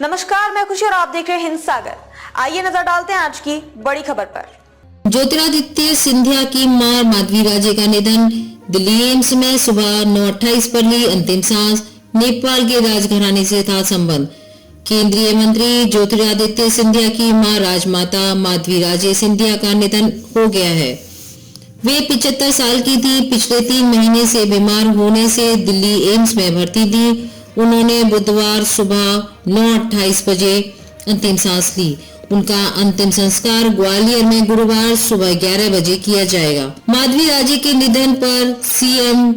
नमस्कार, मैं खुशी और आप देख रहे हैं हिंद सागर। आइए नजर डालते हैं आज की बड़ी खबर पर। ज्योतिरादित्य सिंधिया की मां माधवी राजे का निधन। दिल्ली एम्स में सुबह 9:28 पर ली अंतिम सांस। नेपाल के राजघराने से था संबंध। केंद्रीय मंत्री ज्योतिरादित्य सिंधिया की मां राजमाता माधवी राजे सिंधिया का निधन हो गया है। वे 75 साल की थी। पिछले 3 महीने से बीमार होने से दिल्ली एम्स में भर्ती थी। उन्होंने बुधवार सुबह 9:28 बजे अंतिम सांस ली। उनका अंतिम संस्कार ग्वालियर में गुरुवार सुबह 11 बजे किया जाएगा। माधवी राजे के निधन पर सीएम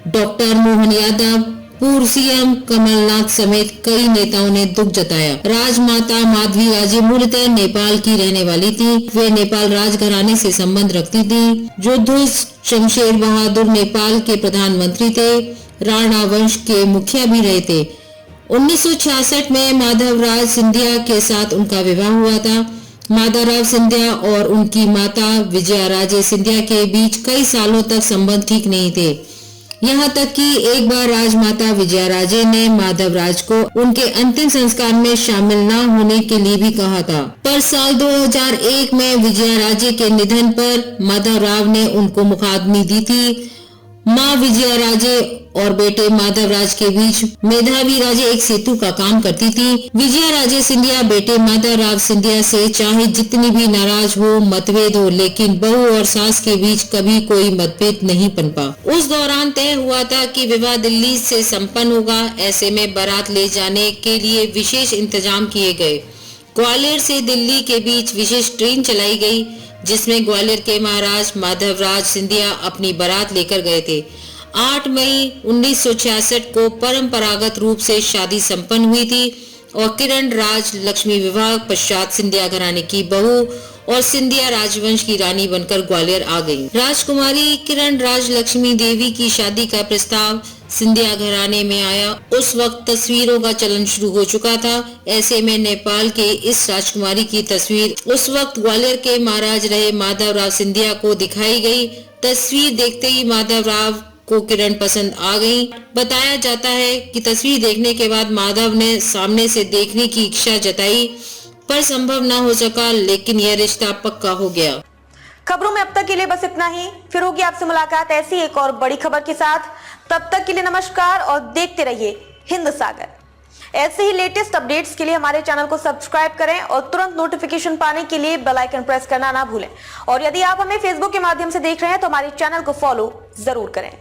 डॉक्टर मोहन यादव, पूर्व सीएम कमलनाथ समेत कई नेताओं ने दुख जताया। राजमाता माधवी राजे मूलतः नेपाल की रहने वाली थी। वे नेपाल राजघराने से संबंध रखती थी। जोधपुर शमशेर बहादुर नेपाल के प्रधानमंत्री थे। राणा वंश के मुखिया भी रहे थे। 1966 में माधवराव सिंधिया के साथ उनका विवाह हुआ था। माधवराव सिंधिया और उनकी माता विजया राजे सिंधिया के बीच कई सालों तक संबंध ठीक नहीं थे। यहाँ तक कि एक बार राजमाता विजया राजे ने माधवराज को उनके अंतिम संस्कार में शामिल न होने के लिए भी कहा था। पर साल 2001 में विजया राजे के निधन पर माधवराव ने उनको मुखाग्नि दी थी। मां विजया राजे और बेटे माधवराज के बीच मेधावी राजे एक सेतु का काम करती थी। विजया राजे सिंधिया बेटे माधवराव सिंधिया से चाहे जितनी भी नाराज हो, मतभेद हो, लेकिन बहू और सास के बीच कभी कोई मतभेद नहीं पनपा। उस दौरान तय हुआ था कि विवाह दिल्ली से संपन्न होगा। ऐसे में बारात ले जाने के लिए विशेष इंतजाम किए गए। ग्वालियर से दिल्ली के बीच विशेष ट्रेन चलाई गई, जिसमें ग्वालियर के महाराज माधवराज सिंधिया अपनी बारात लेकर गए थे। 8 मई 1966 को परंपरागत रूप से शादी संपन्न हुई थी और किरण राज लक्ष्मी विवाह पश्चात सिंधिया घराने की बहू और सिंधिया राजवंश की रानी बनकर ग्वालियर आ गई। राजकुमारी किरण राज लक्ष्मी देवी की शादी का प्रस्ताव सिंधिया घराने में आया। उस वक्त तस्वीरों का चलन शुरू हो चुका था। ऐसे में नेपाल के इस राजकुमारी की तस्वीर उस वक्त ग्वालियर के महाराज रहे माधवराव सिंधिया को दिखाई गई। तस्वीर देखते ही माधवराव को किरण पसंद आ गई। बताया जाता है कि तस्वीर देखने के बाद माधव ने सामने से देखने की इच्छा जताई, पर संभव न हो सका, लेकिन यह रिश्ता पक्का हो गया। खबरों में अब तक के लिए बस इतना ही। फिर होगी आपसे मुलाकात ऐसी एक और बड़ी खबर के साथ। तब तक के लिए नमस्कार और देखते रहिए हिंद सागर। ऐसे ही लेटेस्ट अपडेट्स के लिए हमारे चैनल को सब्सक्राइब करें और तुरंत नोटिफिकेशन पाने के लिए बेल आइकन प्रेस करना ना भूलें। और यदि आप हमें फेसबुक के माध्यम से देख रहे हैं तो हमारे चैनल को फॉलो जरूर करें।